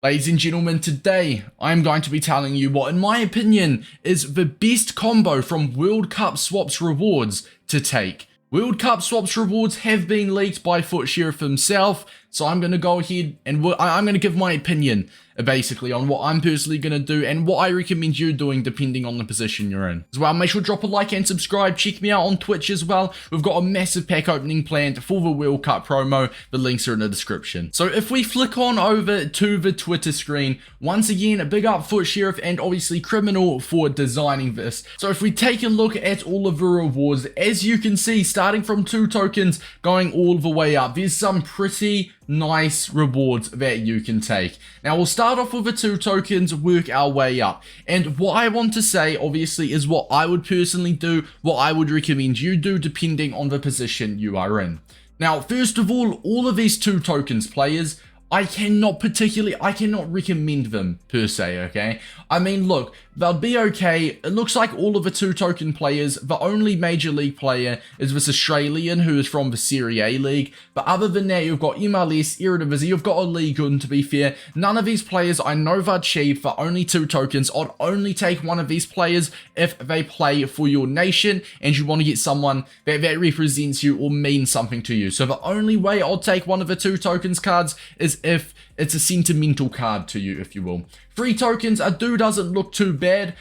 Ladies and gentlemen, today I'm going to be telling you what, in my opinion, is the best combo from World Cup Swaps rewards to take. World Cup Swaps rewards have been leaked by Foot Sheriff himself, so I'm going to go ahead and I'm going to give my opinion basically on what I'm personally going to do and what I recommend you doing depending on the position you're in. As well, make sure to drop a like and subscribe. Check me out on Twitch as well. We've got a massive pack opening planned for the World Cup promo. The links are in the description. So if we flick on over to the Twitter screen, once again, a big up Foot Sheriff and obviously Criminal for designing this. So if we take a look at all of the rewards, as you can see, starting from 2 tokens going all the way up, there's some pretty nice rewards that you can take. Now we'll start off with the 2 tokens, work our way up, and what I want to say obviously is what I would personally do, what I would recommend you do depending on the position you are in. Now first of all of these 2 tokens players, I cannot recommend them per se, okay? I mean, look, they'll be okay. It looks like all of the 2 token players, the only major league player is this Australian who is from the Serie A league. But other than that, you've got MLS, Eredivisie, you've got a Ligue 1 to be fair. None of these players I know they're cheap for only 2 tokens. I'd only take one of these players if they play for your nation and you want to get someone that represents you or means something to you. So the only way I'll take one of the 2 tokens cards is if it's a sentimental card to you, if you will. 3 tokens, Aidoo doesn't look too bad,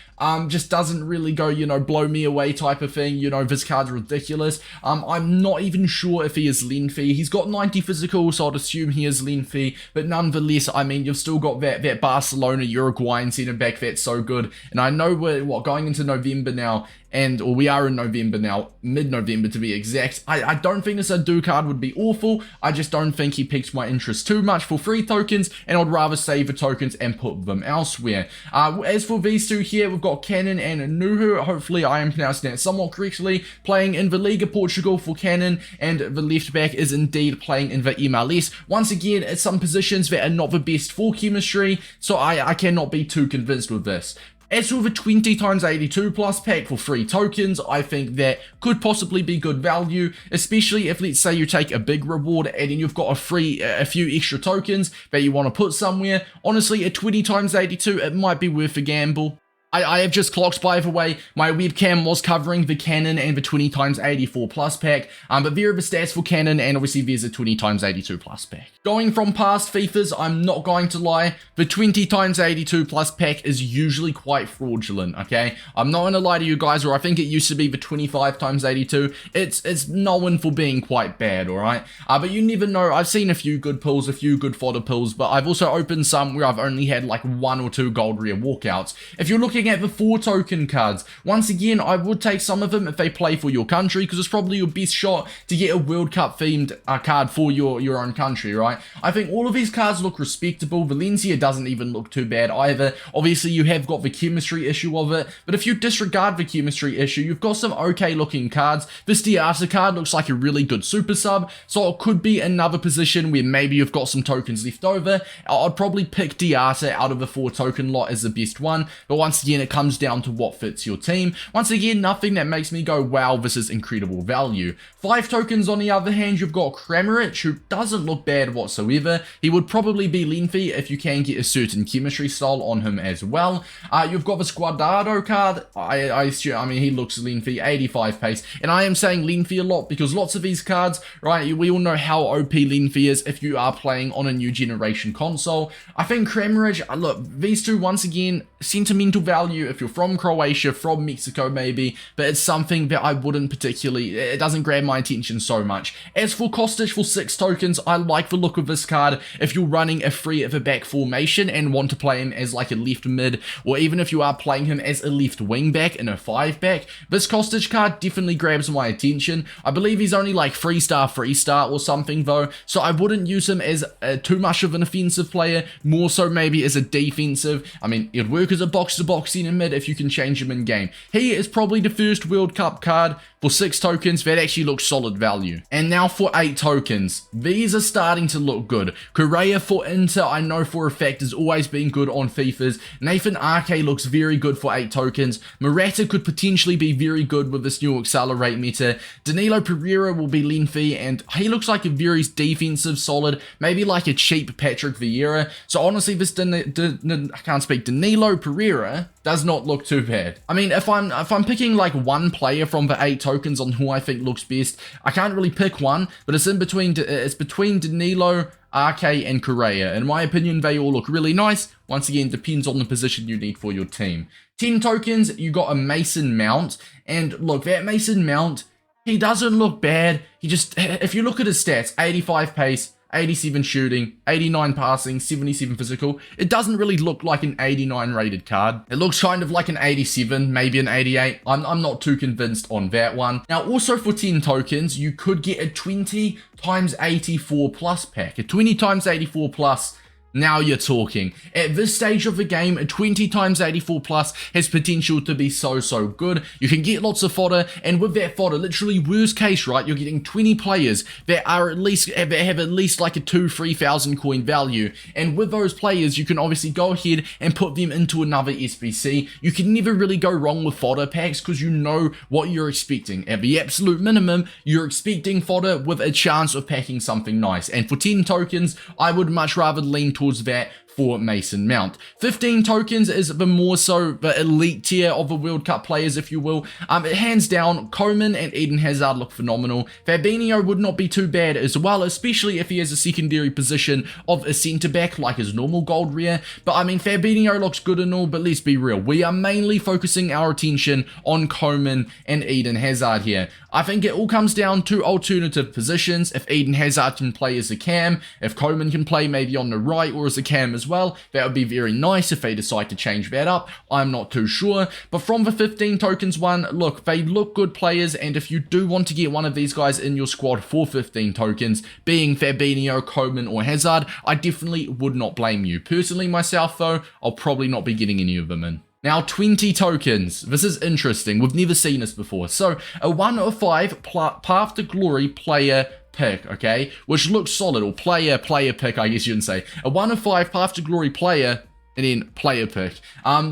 just doesn't really go, you know, blow me away type of thing, you know, this card's ridiculous. I'm not even sure if he is lengthy. He's got 90 physical, so I'd assume he is lengthy, but nonetheless, I mean, you've still got that Barcelona Uruguayan centre back that's so good, and I know we're, going into November now, or we are in November now, mid-November to be exact. I don't think this Aidoo card would be awful, I just don't think he piqued my interest too much for 3 tokens, and I'd rather save the tokens and put them elsewhere. As for these 2 here, we've got Cannon and Nouhou. Hopefully I am pronouncing that somewhat correctly, playing in the Liga Portugal for Cannon, and the left back is indeed playing in the MLS. Once again, it's some positions that are not the best for chemistry, so I cannot be too convinced with this. As for the 20x82 plus pack for 3 tokens, I think that could possibly be good value, especially if, let's say, you take a big reward and then you've got a few extra tokens that you want to put somewhere. Honestly, a 20x82, it might be worth a gamble. I have just clocked, by the way, my webcam was covering the Cannon and the 20x84 plus pack, but there are the stats for Cannon, and obviously there's a 20x82 plus pack. Going from past FIFAs, I'm not going to lie, the 20x82 plus pack is usually quite fraudulent, okay? I'm not going to lie to you guys, or I think it used to be the 25x82, it's known for being quite bad, alright? But you never know. I've seen a few good pulls, a few good fodder pulls, but I've also opened some where I've only had like 1 or 2 gold rare walkouts. If you're looking at the 4 token cards, once again, I would take some of them if they play for your country, because it's probably your best shot to get a World Cup themed card for your own country, right? I think all of these cards look respectable. Valencia doesn't even look too bad either. Obviously, you have got the chemistry issue of it, but if you disregard the chemistry issue, you've got some okay looking cards. This Diasa card looks like a really good super sub, so it could be another position where maybe you've got some tokens left over. I'd probably pick Diasa out of the 4 token lot as the best one, but once again, it comes down to what fits your team. Once again, nothing that makes me go, wow, this is incredible value. 5 tokens on the other hand, you've got Kramaric, who doesn't look bad whatsoever. He would probably be lengthy if you can get a certain chemistry style on him as well. You've got the Squadado card. I mean, he looks lengthy, 85 pace, and I am saying lengthy a lot because lots of these cards, right, we all know how OP lengthy is if you are playing on a new generation console. I think Kramaric, look, these 2, once again, sentimental value if you're from Croatia, from Mexico maybe, but it's something that I wouldn't particularly, it doesn't grab my attention so much. As for Kostic for 6 tokens, I like the look of this card if you're running a 3 at the back formation and want to play him as like a left mid, or even if you are playing him as a left wing back in a 5 back. This Kostic card definitely grabs my attention. I believe he's only like 3-star or something though, so I wouldn't use him as too much of an offensive player, more so maybe as a defensive. I mean, it'd work as a box-to-box centre mid if you can change him in game. He is probably the first World Cup card for 6 tokens, that actually looks solid value. And now for 8 tokens, these are starting to look good. Kaye for Inter, I know for a fact has always been good on FIFAs. Nathan Ake looks very good for 8 tokens. Morata could potentially be very good with this new accelerate meta. Danilo Pereira will be lengthy, and he looks like a very defensive solid, maybe like a cheap Patrick Vieira. So honestly, this Danilo Pereira does not look too bad. I mean, if I'm picking like one player from the 8 tokens on who I think looks best, I can't really pick one, but it's between Danilo, Ake, and Kaye. In my opinion, they all look really nice. Once again, depends on the position you need for your team. 10 tokens, you got a Mason Mount, and look, that Mason Mount, he doesn't look bad. He just, if you look at his stats, 85 pace, 87 shooting, 89 passing, 77 physical. It doesn't really look like an 89 rated card. It looks kind of like an 87, maybe an 88. I'm not too convinced on that one. Now, also for 10 tokens, you could get a 20 times 84 plus pack. A 20 times 84 plus. Now you're talking. At this stage of the game, a 20 times 84 plus has potential to be so good. You can get lots of fodder, and with that fodder, literally worst case, right, you're getting 20 players that are have at least like a 2,000-3,000 coin value. And with those players, you can obviously go ahead and put them into another SBC. You can never really go wrong with fodder packs because you know what you're expecting. At the absolute minimum, you're expecting fodder with a chance of packing something nice. And for 10 tokens, I would much rather lean towards that for Mason Mount. 15 tokens is the more so the elite tier of the World Cup players, if you will. Hands down, Koeman and Eden Hazard look phenomenal. Fabinho would not be too bad as well, especially if he has a secondary position of a centre-back like his normal gold rare. But I mean, Fabinho looks good and all, but let's be real. We are mainly focusing our attention on Koeman and Eden Hazard here. I think it all comes down to alternative positions. If Eden Hazard can play as a cam, if Koeman can play maybe on the right or as a cam as well, that would be very nice if they decide to change that up. I'm not too sure. But from the 15 tokens one, look, they look good players, and if you do want to get one of these guys in your squad for 15 tokens, being Fabinho, Koeman, or Hazard, I definitely would not blame you. Personally, myself though, I'll probably not be getting any of them in. Now, 20 tokens. This is interesting. We've never seen this before. So, a 1 of 5 Path to Glory player pick, okay? Which looks solid, or player pick, I guess you can say. A 1 of 5 Path to Glory player, and then player pick.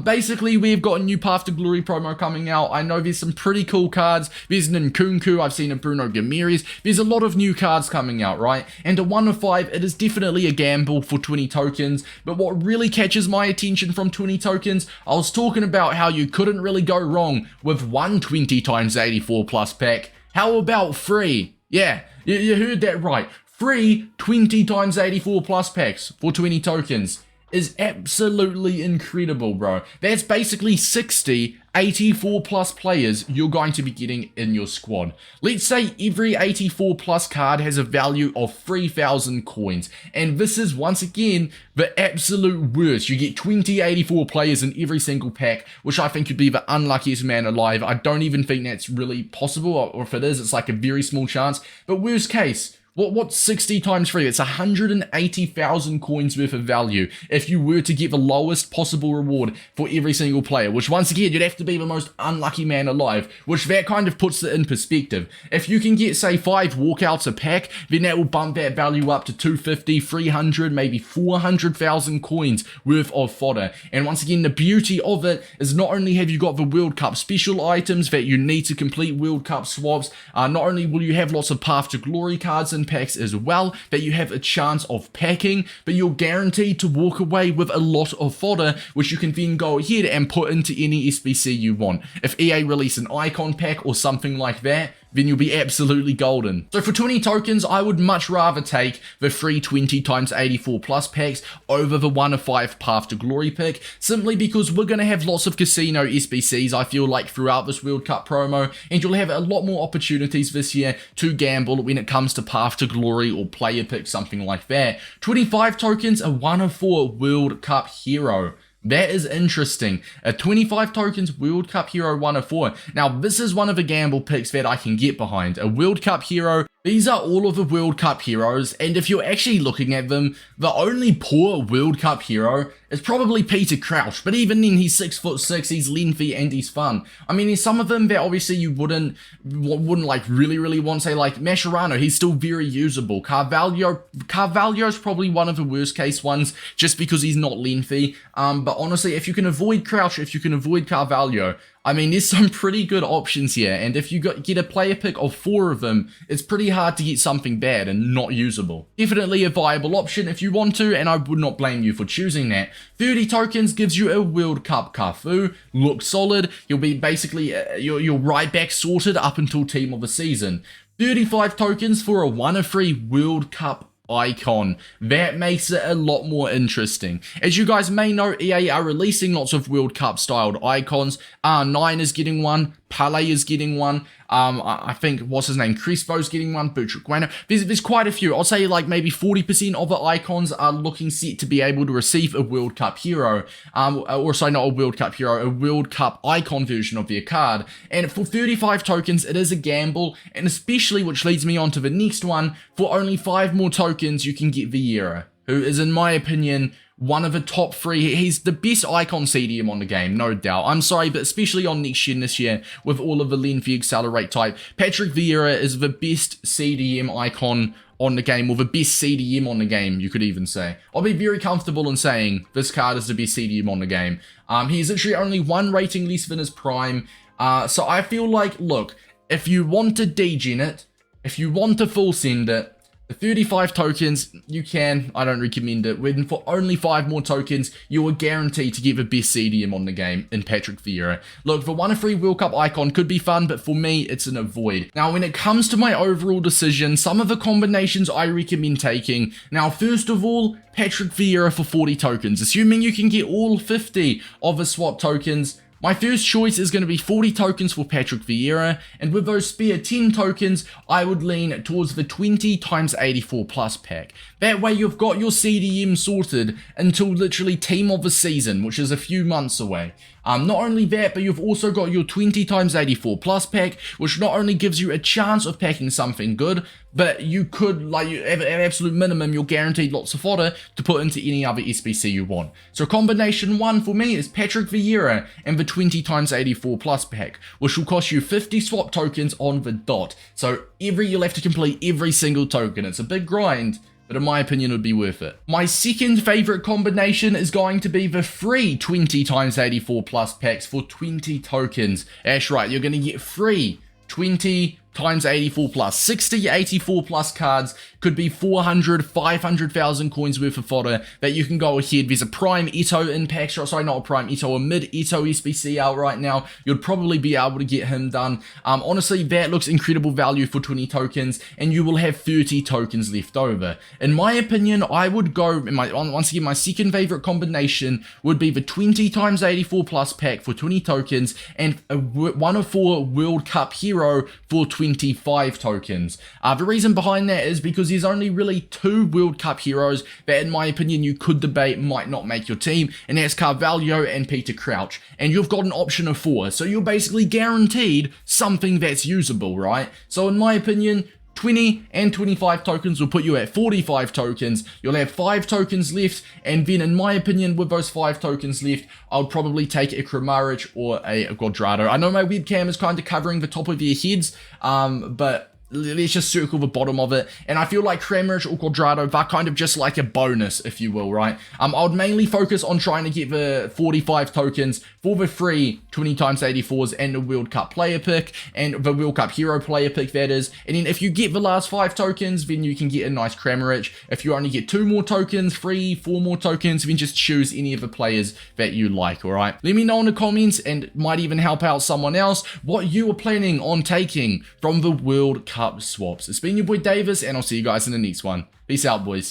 Basically, we've got a new Path to Glory promo coming out. I know there's some pretty cool cards. There's an Nkunku, I've seen a Bruno Guimaraes. There's a lot of new cards coming out, right? And a 1 of 5, it is definitely a gamble for 20 tokens. But what really catches my attention from 20 tokens, I was talking about how you couldn't really go wrong with 120 times 84 plus pack. How about free? Yeah, you heard that right. Free 20 times 84 plus packs for 20 tokens is absolutely incredible, bro. That's basically 60 84 plus players you're going to be getting in your squad. Let's say every 84 plus card has a value of 3,000 coins, and this is once again the absolute worst. You get 20 84 players in every single pack, which I think could be the unluckiest man alive. I don't even think that's really possible, or if it is, it's like a very small chance. But worst case, what's 60 times 3? It's 180,000 coins worth of value if you were to get the lowest possible reward for every single player, which once again, you'd have to be the most unlucky man alive, which that kind of puts it in perspective. If you can get, say, 5 walkouts a pack, then that will bump that value up to 250, 300, maybe 400,000 coins worth of fodder. And once again, the beauty of it is not only have you got the World Cup special items that you need to complete World Cup swaps, not only will you have lots of Path to Glory cards and packs as well that you have a chance of packing, but you're guaranteed to walk away with a lot of fodder, which you can then go ahead and put into any SBC you want. If EA release an icon pack or something like that, then you'll be absolutely golden. So for 20 tokens, I would much rather take the free 20 times 84 plus packs over the 1 of 5 Path to Glory pick, simply because we're going to have lots of casino SBCs, I feel like, throughout this World Cup promo, and you'll have a lot more opportunities this year to gamble when it comes to Path to Glory or player pick, something like that. 25 tokens, a 1 of 4 World Cup hero. That is interesting. A 25 tokens World Cup hero 1 of 4. Now, this is one of the gamble picks that I can get behind. A World Cup hero These are all of the World Cup heroes, and if you're actually looking at them, the only poor World Cup hero is probably Peter Crouch, but even then he's 6'6", he's lengthy and he's fun. I mean, there's some of them that obviously you wouldn't like really want, say like Mascherano, he's still very usable. Carvalho's probably one of the worst case ones just because he's not lengthy, but honestly, if you can avoid Crouch, if you can avoid Carvalho, I mean, there's some pretty good options here, and if you get a player pick of 4 of them, it's pretty hard to get something bad and not usable. Definitely a viable option if you want to, and I would not blame you for choosing that. 30 tokens gives you a World Cup Cafu, looks solid, you'll be basically, your right back sorted up until team of the season. 35 tokens for a 1 of 3 World Cup icon. That makes it a lot more interesting. As you guys may know, EA are releasing lots of World Cup styled icons. R9 is getting one, Pele is getting one, I think, what's his name, Crespo's getting one, Butragueno. There's quite a few. I'll say like maybe 40% of the icons are looking set to be able to receive a World Cup hero, or sorry, not a World Cup hero, a World Cup icon version of their card. And for 35 tokens, it is a gamble, and especially, which leads me on to the next one, for only 5 more tokens, you can get Vieira, who is, in my opinion, one of the top 3. He's the best icon CDM on the game, no doubt. I'm sorry, but especially on next gen this year, with all of the lengthy accelerate type, Patrick Vieira is the best CDM icon on the game, or the best CDM on the game, you could even say. I'll be very comfortable in saying this card is the best CDM on the game. He's literally only 1 rating less than his prime, so I feel like, look, if you want to degen it, if you want to full send it, the 35 tokens, you can, I don't recommend it. When for only 5 more tokens, you are guaranteed to get the best CDM on the game in Patrick Vieira. Look, the 1 of 3 World Cup icon could be fun, but for me, it's an avoid. Now, when it comes to my overall decision, some of the combinations I recommend taking. Now, first of all, Patrick Vieira for 40 tokens. Assuming you can get all 50 of the swap tokens, my first choice is going to be 40 tokens for Patrick Vieira, and with those spare 10 tokens, I would lean towards the 20 times 84 plus pack. That way you've got your CDM sorted until literally team of the season, which is a few months away. Not only that, but you've also got your 20 times 84 plus pack, which not only gives you a chance of packing something good, but you could, like, at absolute minimum, you're guaranteed lots of fodder to put into any other SBC you want. So combination 1 for me is Patrick Vieira and the 20 times 84 plus pack, which will cost you 50 swap tokens on the dot. So you'll have to complete every single token. It's a big grind, but in my opinion, it would be worth it. My second favorite combination is going to be the free 20 times 84 plus packs for 20 tokens. That's right, you're going to get free 20 times 84 plus, 60 84 plus cards, could be 400, 500,000 coins worth of fodder that you can go ahead. There's a prime Ito in pack, sorry, not a prime Ito, a mid Ito SBC out right now. You'd probably be able to get him done. Honestly, that looks incredible value for 20 tokens, and you will have 30 tokens left over. In my opinion, I would go, once again, my second favorite combination would be the 20 times 84 plus pack for 20 tokens, and a 1 of 4 World Cup hero for 25 tokens. The reason behind that is because there's only really 2 World Cup heroes that, in my opinion, you could debate might not make your team, and that's Carvalho and Peter Crouch. And you've got an option of 4, so you're basically guaranteed something that's usable, right? So in my opinion, 20 and 25 tokens will put you at 45 tokens. You'll have 5 tokens left, and then in my opinion, with those 5 tokens left, I'll probably take a Kramaric or a Cuadrado. I know my webcam is kind of covering the top of your heads, but let's just circle the bottom of it, and I feel like Kramaric or Cuadrado, they're kind of just like a bonus, if you will, right? I would mainly focus on trying to get the 45 tokens for the free 20 times 84s and the World Cup player pick, and the World Cup hero player pick, that is. And then if you get the last 5 tokens, then you can get a nice Kramaric. If you only get 2 more tokens, 3, 4 more tokens, then just choose any of the players that you like, alright? Let me know in the comments, and might even help out someone else, what you are planning on taking from the World Cup swaps. It's been your boy Davis, and I'll see you guys in the next one. Peace out, boys.